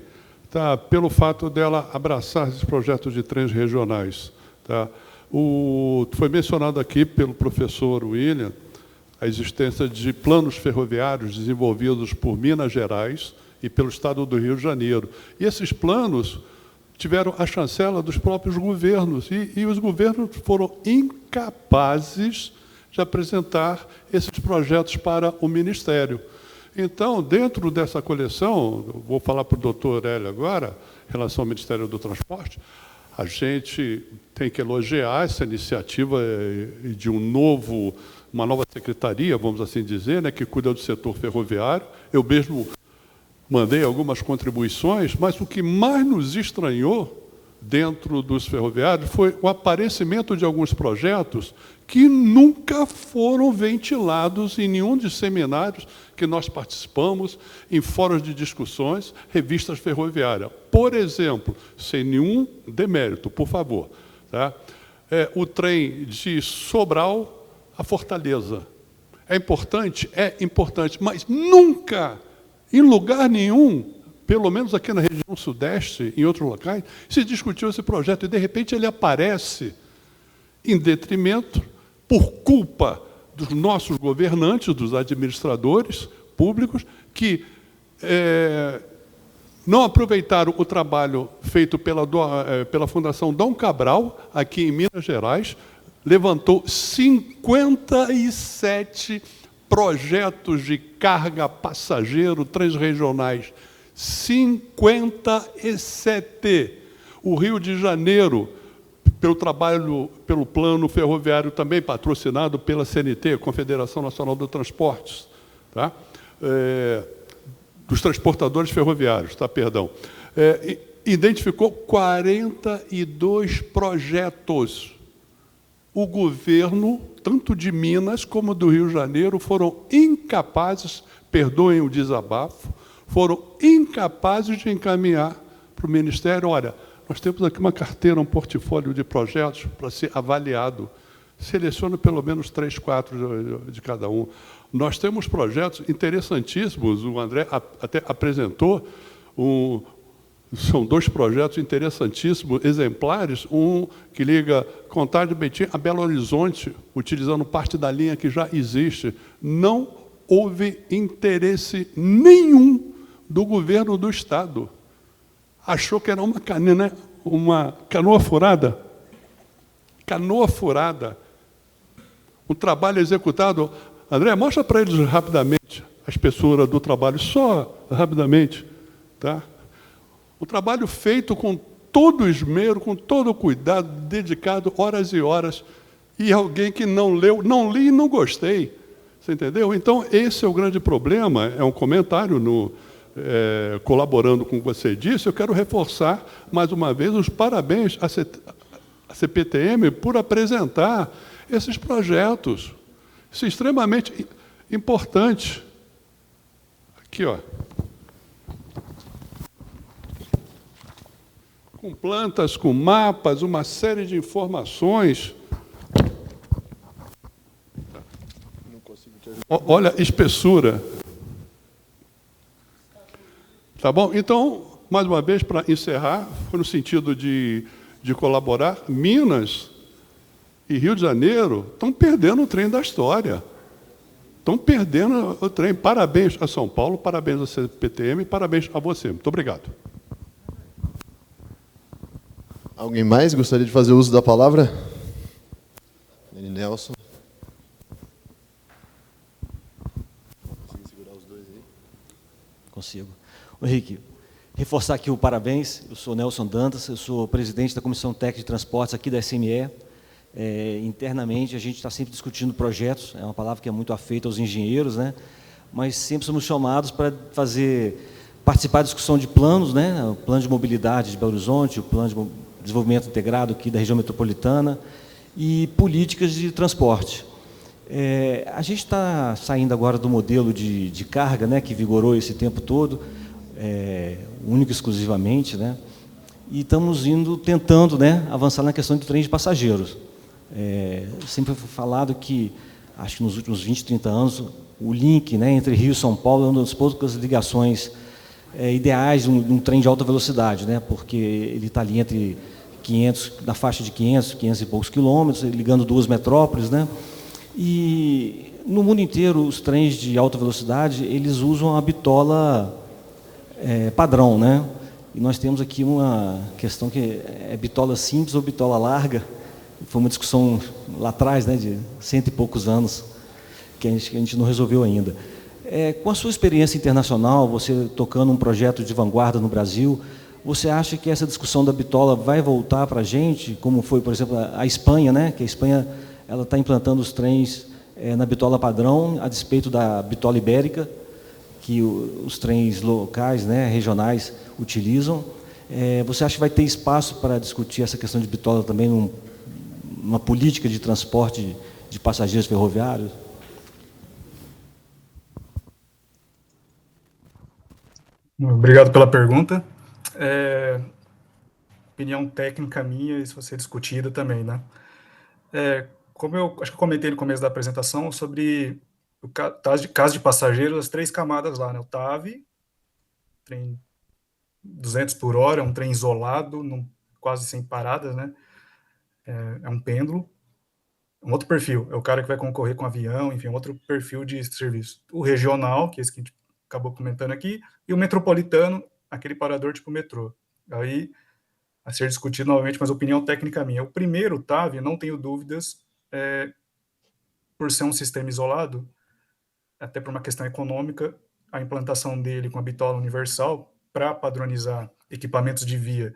tá, pelo fato dela abraçar esses projetos de trens regionais. Tá? Foi mencionado aqui pelo professor William a existência de planos ferroviários desenvolvidos por Minas Gerais e pelo Estado do Rio de Janeiro. E esses planos tiveram a chancela dos próprios governos, e os governos foram incapazes de apresentar esses projetos para o Ministério. Então, dentro dessa coleção, vou falar para o doutor Hélio agora, em relação ao Ministério do Transporte, a gente tem que elogiar essa iniciativa de uma nova secretaria, vamos assim dizer, né, que cuida do setor ferroviário. Eu mesmo mandei algumas contribuições, mas o que mais nos estranhou dentro dos ferroviários foi o aparecimento de alguns projetos que nunca foram ventilados em nenhum dos seminários que nós participamos, em fóruns de discussões, revistas ferroviárias. Por exemplo, sem nenhum demérito, por favor, tá? O trem de Sobral a Fortaleza. É importante, mas nunca, em lugar nenhum, pelo menos aqui na região sudeste, em outros locais, se discutiu esse projeto, e de repente ele aparece em detrimento, por culpa dos nossos governantes, dos administradores públicos, que não aproveitaram o trabalho feito pela Fundação Dom Cabral, aqui em Minas Gerais, levantou 57 projetos de carga passageiro transregionais. 57. O Rio de Janeiro pelo trabalho, pelo plano ferroviário também patrocinado pela CNT, Confederação Nacional dos Transportes, tá? Dos transportadores ferroviários, tá? Perdão. Identificou 42 projetos. O governo, tanto de Minas como do Rio de Janeiro, foram incapazes, perdoem o desabafo, foram incapazes de encaminhar para o Ministério. Olha, nós temos aqui uma carteira, um portfólio de projetos para ser avaliado. Seleciona pelo menos 3, 4 de cada um. Nós temos projetos interessantíssimos, o André até apresentou, são 2 projetos interessantíssimos, exemplares, um que liga Contagem de Betim a Belo Horizonte, utilizando parte da linha que já existe. Não houve interesse nenhum do governo do Estado. Achou que era uma canoa furada. Canoa furada. Um trabalho executado. André, mostra para eles rapidamente a espessura do trabalho, só rapidamente. Tá? Um trabalho feito com todo esmero, com todo cuidado, dedicado horas e horas, e alguém que não leu, não li e não gostei. Você entendeu? Então, esse é o grande problema, é um comentário colaborando com o que você disse. Eu quero reforçar, mais uma vez, os parabéns à CPTM por apresentar esses projetos. Isso é extremamente importante. Aqui, ó. Com plantas, com mapas, uma série de informações. Olha a espessura. Tá bom? Então, mais uma vez, para encerrar, foi no sentido de colaborar, Minas e Rio de Janeiro estão perdendo o trem da história. Estão perdendo o trem. Parabéns a São Paulo, parabéns à CPTM, parabéns a você. Muito obrigado. Alguém mais gostaria de fazer uso da palavra? Nelson. Consigo segurar os dois aí? Consigo. Henrique, reforçar aqui o parabéns. Eu sou Nelson Dantas, eu sou presidente da Comissão Técnica de Transportes aqui da SME. Internamente, a gente está sempre discutindo projetos, é uma palavra que é muito afeita aos engenheiros, né? Mas sempre somos chamados para participar da discussão de planos, né? O plano de mobilidade de Belo Horizonte, o plano de desenvolvimento integrado aqui da região metropolitana e políticas de transporte. A gente está saindo agora do modelo de carga, né, que vigorou esse tempo todo, único e exclusivamente, né, e estamos tentando, né, avançar na questão de trem de passageiros. Sempre foi falado que, acho que nos últimos 20, 30 anos, o link, né, entre Rio e São Paulo é uma das poucas ligações ideais de um trem de alta velocidade, né, porque ele está ali entre 500, na faixa de 500 e poucos quilômetros, ligando 2 metrópoles, né, e no mundo inteiro os trens de alta velocidade eles usam a bitola padrão, né, e nós temos aqui uma questão que é bitola simples ou bitola larga. Foi uma discussão lá atrás, né, de 100 e poucos anos, que a gente não resolveu ainda. Com a sua experiência internacional, você tocando um projeto de vanguarda no Brasil, você acha que essa discussão da bitola vai voltar para a gente, como foi, por exemplo, a Espanha, né, que a Espanha está implantando os trens na bitola padrão, a despeito da bitola ibérica, que os trens locais, né, regionais, utilizam. Você acha que vai ter espaço para discutir essa questão de bitola também numa política de transporte de passageiros ferroviários? Obrigado pela pergunta. Opinião técnica minha, isso vai ser discutida também, né? Como eu acho que eu comentei no começo da apresentação sobre o caso de passageiros, as 3 camadas lá, né? O TAV, trem 200 por hora, um trem isolado, quase sem paradas, né? É um pêndulo. Um outro perfil, é o cara que vai concorrer com avião, enfim, outro perfil de serviço. O regional, que é esse que a gente acabou comentando aqui, e o metropolitano, aquele parador tipo metrô. Aí, a ser discutido novamente, mas opinião técnica minha. O primeiro, o TAV, não tenho dúvidas, por ser um sistema isolado, até por uma questão econômica, a implantação dele com a bitola universal, para padronizar equipamentos de via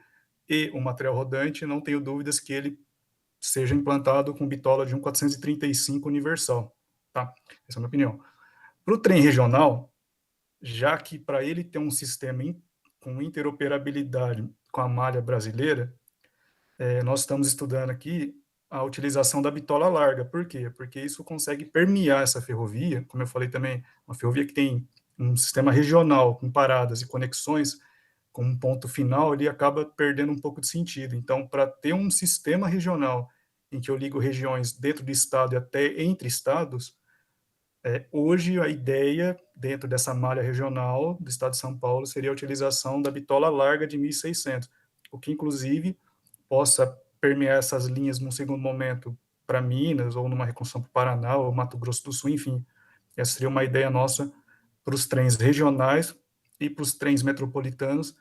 e o material rodante, não tenho dúvidas que ele seja implantado com bitola de 1.435 universal, tá? Essa é a minha opinião. Para o trem regional, já que para ele ter um sistema com interoperabilidade com a malha brasileira, nós estamos estudando aqui a utilização da bitola larga. Por quê? Porque isso consegue permear essa ferrovia, como eu falei também, uma ferrovia que tem um sistema regional com paradas e conexões com um ponto final, ele acaba perdendo um pouco de sentido. Então, para ter um sistema regional em que eu ligo regiões dentro do estado e até entre estados, hoje a ideia, dentro dessa malha regional do estado de São Paulo, seria a utilização da bitola larga de 1.600, o que, inclusive, possa permear essas linhas num segundo momento para Minas, ou numa reconstrução para o Paraná, ou Mato Grosso do Sul, enfim. Essa seria uma ideia nossa para os trens regionais e para os trens metropolitanos,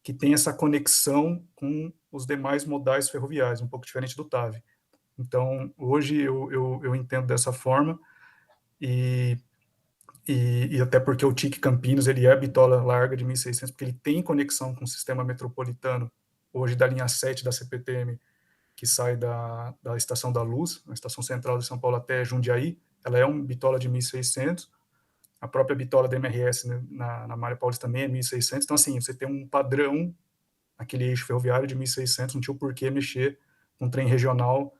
que tem essa conexão com os demais modais ferroviários, um pouco diferente do TAV. Então, hoje eu entendo dessa forma, e até porque o TIC Campinas, ele é a bitola larga de 1.600, porque ele tem conexão com o sistema metropolitano, hoje da linha 7 da CPTM, que sai da Estação da Luz, na Estação Central de São Paulo até Jundiaí, ela é uma bitola de 1.600, a própria bitola da MRS, né, na Malha Paulista também é 1.600, então assim, você tem um padrão, aquele eixo ferroviário de 1.600, não tinha o porquê mexer com um trem regional,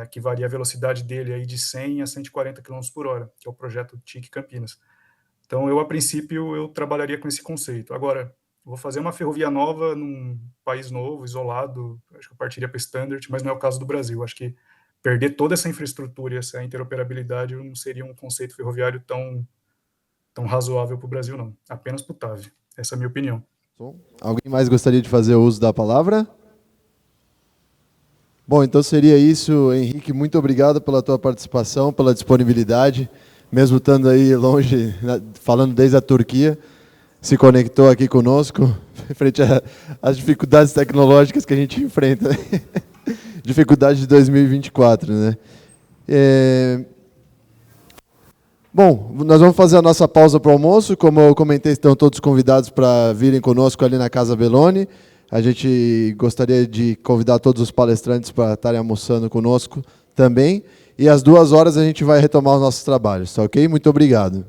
que varia a velocidade dele aí de 100 a 140 km por hora, que é o projeto TIC Campinas. Então, a princípio, eu trabalharia com esse conceito. Agora, vou fazer uma ferrovia nova num país novo, isolado, acho que eu partiria para standard, mas não é o caso do Brasil. Acho que perder toda essa infraestrutura e essa interoperabilidade não seria um conceito ferroviário tão razoável para o Brasil, não. Apenas para o TAV. Essa é a minha opinião. Alguém mais gostaria de fazer uso da palavra? Bom, então seria isso, Henrique. Muito obrigado pela tua participação, pela disponibilidade, mesmo estando aí longe, falando desde a Turquia, se conectou aqui conosco, frente às dificuldades tecnológicas que a gente enfrenta. Dificuldade de 2024, né? Bom, nós vamos fazer a nossa pausa para o almoço. Como eu comentei, estão todos convidados para virem conosco ali na Casa Belloni. A gente gostaria de convidar todos os palestrantes para estarem almoçando conosco também. E às 14h a gente vai retomar os nossos trabalhos, tá ok? Muito obrigado.